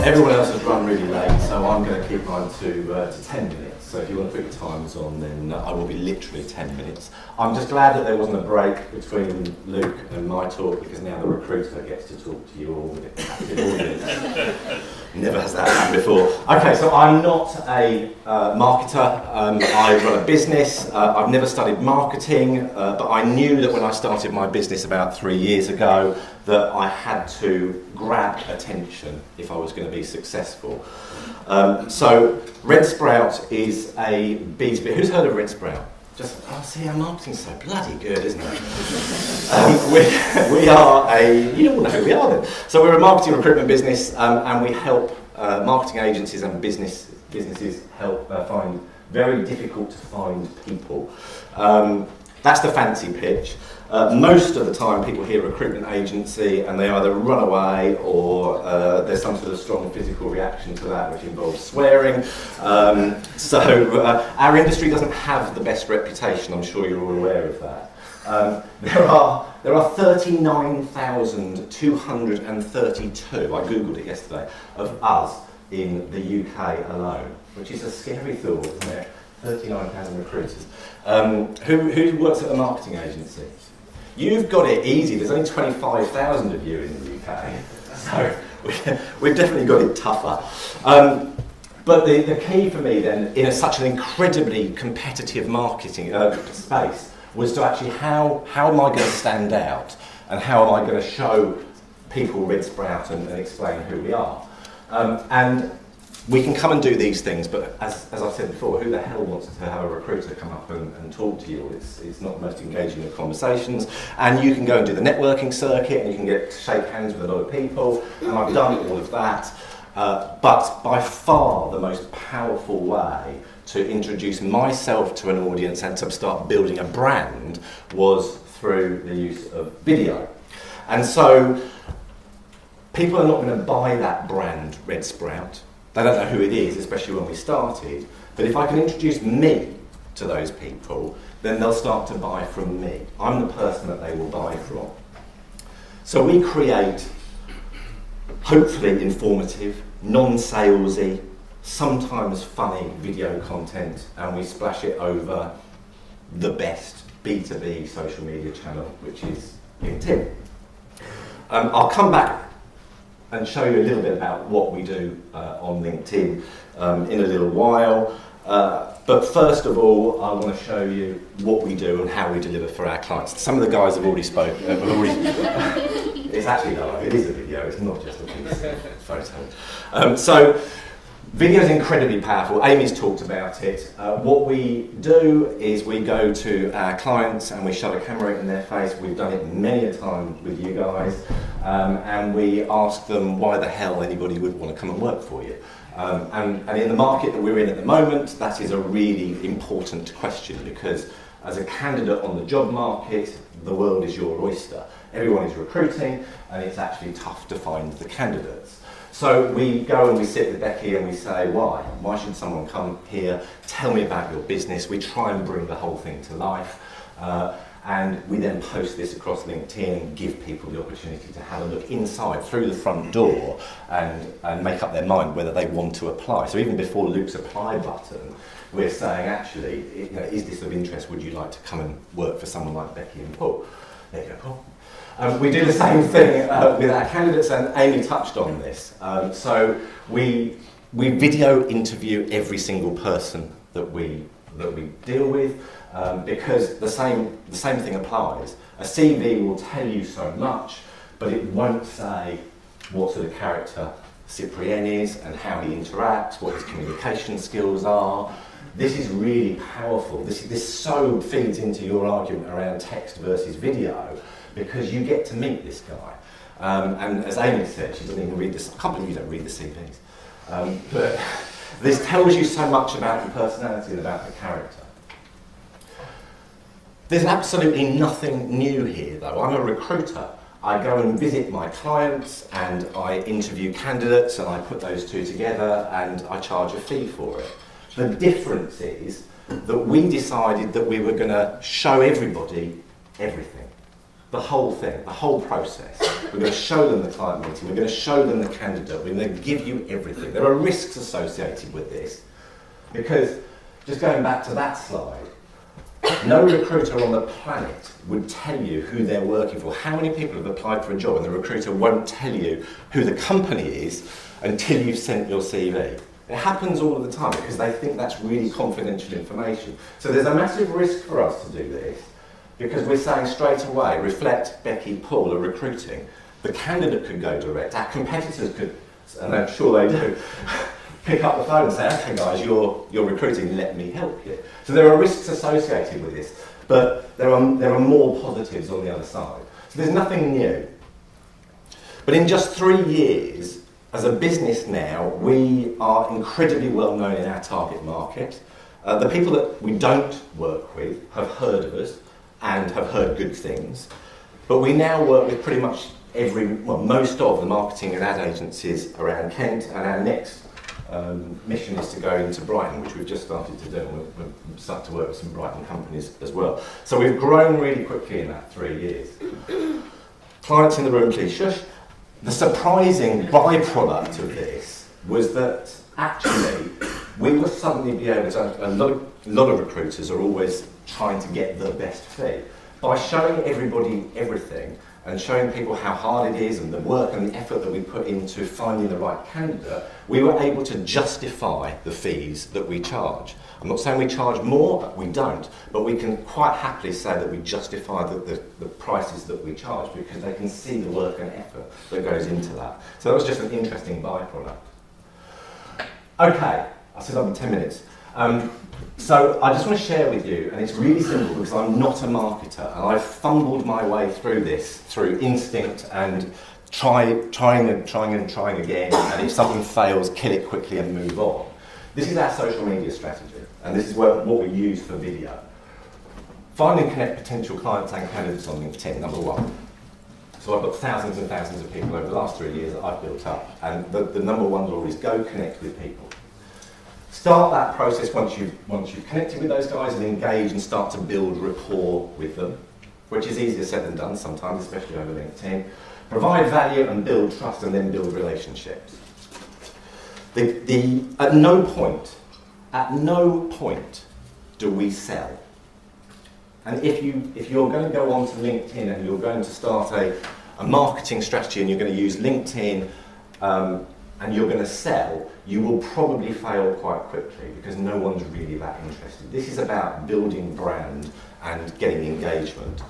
Everyone else has run really late, so I'm going to keep mine to 10 minutes. So if you want to put your timers on, then I will be literally 10 minutes. I'm just glad that there wasn't a break between Luke and my talk, because now the recruiter gets to talk to you all with a captive audience. Never has that happened before. Okay, so I'm not a marketer. I run a business. I've never studied marketing, but I knew that when I started my business about 3 years ago that I had to grab attention if I was going to be successful. So Redsprout is a B2B. Who's heard of Redsprout? Just, see, our marketing's so bloody good, isn't it? We are you don't know who we are then. So we're a marketing recruitment business, and we help marketing agencies and businesses help find very difficult to find people. That's the fancy pitch. Most of the time people hear recruitment agency and they either run away or there's some sort of strong physical reaction to that, which involves swearing. So our industry doesn't have the best reputation, I'm sure you're all aware of that. There are 39,232, I googled it yesterday, of us in the UK alone, which is a scary thought, isn't it? 39,000 recruiters. Who works at a marketing agency? You've got it easy. There's only 25,000 of you in the UK, so we've definitely got it tougher. But the key for me then, in such an incredibly competitive marketing space, was to actually how am I going to stand out, and how am I going to show people Redsprout and explain who we are. And we can come and do these things, but as I said before, who the hell wants to have a recruiter come up and talk to you? It's not the most engaging of conversations. And you can go and do the networking circuit, and you can shake hands with a lot of people, and I've done all of that. But by far the most powerful way to introduce myself to an audience and to start building a brand was through the use of video. And so people are not going to buy that brand, Redsprout. They don't know who it is, especially when we started. But if I can introduce me to those people, then they'll start to buy from me. I'm the person that they will buy from. So we create hopefully informative, non-salesy, sometimes funny video content, and we splash it over the best B2B social media channel, which is LinkedIn. I'll come back and show you a little bit about what we do on LinkedIn in a little while. But first of all, I want to show you what we do and how we deliver for our clients. Some of the guys have already spoken. It's actually live, it is a video, it's not just a piece of photo. So video is incredibly powerful. Amy's talked about it. What we do is we go to our clients and we shove a camera in their face. We've done it many a time with you guys. And we ask them why the hell anybody would want to come and work for you. And in the market that we're in at the moment, that is a really important question, because as a candidate on the job market, the world is your oyster. Everyone is recruiting, and it's actually tough to find the candidates. So we go and we sit with Becky and we say, why? Why should someone come here? Tell me about your business. We try and bring the whole thing to life. And we then post this across LinkedIn and give people the opportunity to have a look inside through the front door and make up their mind whether they want to apply. So even before Luke's apply button, we're saying, actually, is this of interest? Would you like to come and work for someone like Becky and Paul? There you go, Paul. We do the same thing with our candidates, and Amy touched on this. So we video interview every single person that we deal with, because the same thing applies. A CV will tell you so much, but it won't say what sort of character Cyprien is and how he interacts, what his communication skills are. This is really powerful. This so feeds into your argument around text versus video, because you get to meet this guy. And as Amy said, she doesn't even read this. I can't believe you don't read the CVs. But this tells you so much about the personality and about the character. There's absolutely nothing new here, though. I'm a recruiter. I go and visit my clients and I interview candidates and I put those two together and I charge a fee for it. The difference is that we decided that we were going to show everybody everything. the whole thing, the whole process. We're going to show them the client meeting, we're going to show them the candidate, we're going to give you everything. There are risks associated with this, because just going back to that slide, no recruiter on the planet would tell you who they're working for. How many people have applied for a job and the recruiter won't tell you who the company is until you've sent your CV? It happens all of the time because they think that's really confidential information. So there's a massive risk for us to do this, because we're saying straight away, reflect, Becky, Paul are recruiting. The candidate could go direct, our competitors could, and I'm sure they do, pick up the phone and say, okay guys, you're recruiting, let me help you. So there are risks associated with this, but there are more positives on the other side. So there's nothing new. But in just 3 years, as a business now, we are incredibly well known in our target market. The people that we don't work with have heard of us and have heard good things. But we now work with pretty much most of the marketing and ad agencies around Kent, and our next mission is to go into Brighton, which we've just started to do, and we've started to work with some Brighton companies as well. So we've grown really quickly in that 3 years. Clients in the room, please shush. The surprising byproduct of this was that actually we will suddenly be able to, a lot of recruiters are always trying to get the best fee. By showing everybody everything and showing people how hard it is and the work and the effort that we put into finding the right candidate, we were able to justify the fees that we charge. I'm not saying we charge more, we don't, but we can quite happily say that we justify the prices that we charge because they can see the work and effort that goes into that. So that was just an interesting byproduct. Okay, I said I've got 10 minutes. So I just want to share with you, and it's really simple because I'm not a marketer, and I've fumbled my way through this through instinct and trying again, and if something fails, kill it quickly and move on. This is our social media strategy, and this is what we use for video. Find and connect potential clients and candidates on LinkedIn, number one. So I've got thousands and thousands of people over the last 3 years that I've built up, and the number one rule is go connect with people. Start that process once you've connected with those guys and engage and start to build rapport with them, which is easier said than done sometimes, especially over LinkedIn. Provide value and build trust and then build relationships. At no point do we sell. And if you're going to go onto LinkedIn and you're going to start a marketing strategy and you're going to use LinkedIn and you're going to sell, you will probably fail quite quickly because no one's really that interested. This is about building brand and getting engagement.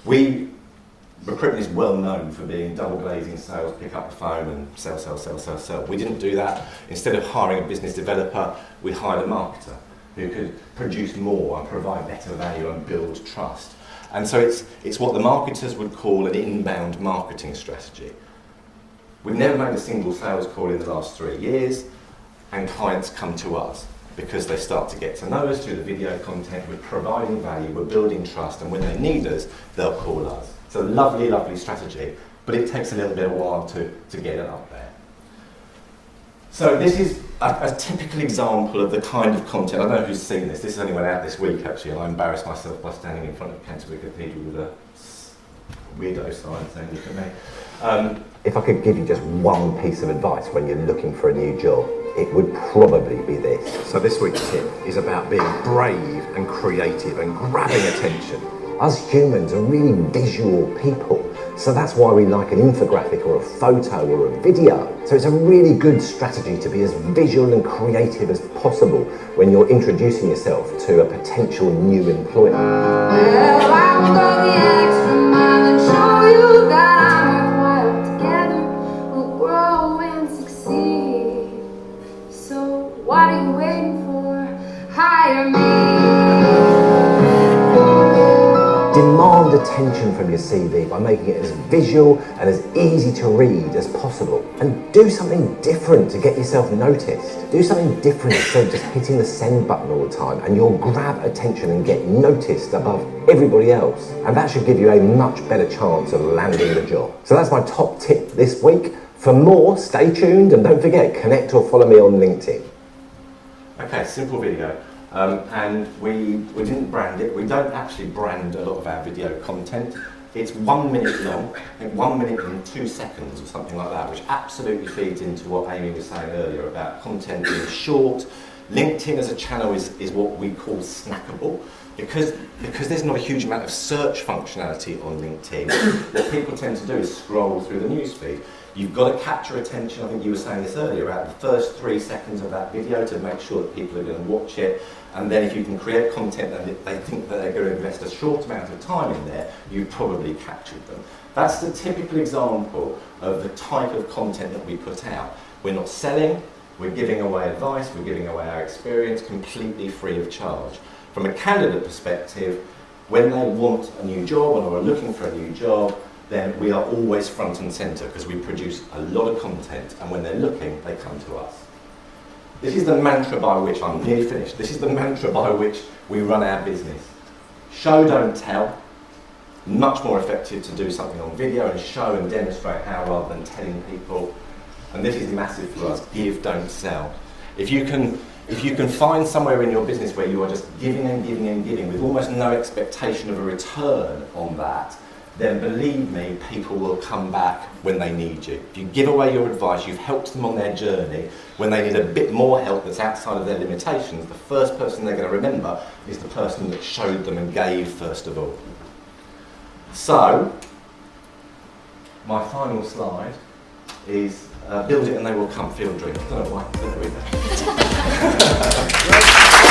Recruitment is well known for being double glazing sales, pick up the phone and sell. We didn't do that. Instead of hiring a business developer, we hired a marketer who could produce more and provide better value and build trust. And so it's what the marketers would call an inbound marketing strategy. We've never made a single sales call in the last 3 years, and clients come to us because they start to get to know us through the video content, we're providing value, we're building trust, and when they need us, they'll call us. It's a lovely, lovely strategy, but it takes a little bit of a while to get it up there. So this is a typical example of the kind of content. I don't know who's seen this. This only went out this week, actually, and I embarrassed myself by standing in front of Canterbury Cathedral with a weirdo sign saying, look at me. If I could give you just one piece of advice when you're looking for a new job, it would probably be this. So this week's tip is about being brave and creative and grabbing attention. Us humans are really visual people, so that's why we like an infographic or a photo or a video. So it's a really good strategy to be as visual and creative as possible when you're introducing yourself to a potential new employer. Well, I will go the extra mile and show you that I'm worthwhile. Together we'll grow and succeed. So what are you waiting for? Hire me. Demand attention from your CV by making it as visual and as easy to read as possible. And do something different to get yourself noticed. Do something different instead of just hitting the send button all the time, and you'll grab attention and get noticed above everybody else. And that should give you a much better chance of landing the job. So that's my top tip this week. For more, stay tuned and don't forget, connect or follow me on LinkedIn. Okay, simple video. And we didn't brand it. We don't actually brand a lot of our video content. It's 1 minute long, and 1 minute and 2 seconds or something like that, which absolutely feeds into what Amy was saying earlier about content being short. LinkedIn as a channel is what we call snackable. Because there's not a huge amount of search functionality on LinkedIn, what people tend to do is scroll through the newsfeed. You've got to capture attention. I think you were saying this earlier about the first 3 seconds of that video to make sure that people are going to watch it. And then if you can create content and they think that they're going to invest a short amount of time in there, you've probably captured them. That's the typical example of the type of content that we put out. We're not selling, we're giving away advice, we're giving away our experience completely free of charge. From a candidate perspective, when they want a new job or are looking for a new job, then we are always front and centre because we produce a lot of content, and when they're looking, they come to us. This is the mantra by which, I'm nearly finished, this is the mantra by which we run our business. Show, don't tell. Much more effective to do something on video and show and demonstrate how rather than telling people. And this is massive for us, give, don't sell. If you can find somewhere in your business where you are just giving and giving and giving with almost no expectation of a return on that, then believe me, people will come back when they need you. If you give away your advice, you've helped them on their journey. When they need a bit more help that's outside of their limitations, the first person they're going to remember is the person that showed them and gave first of all. So, my final slide is build it and they will come, field drink. I don't know why, I don't know either.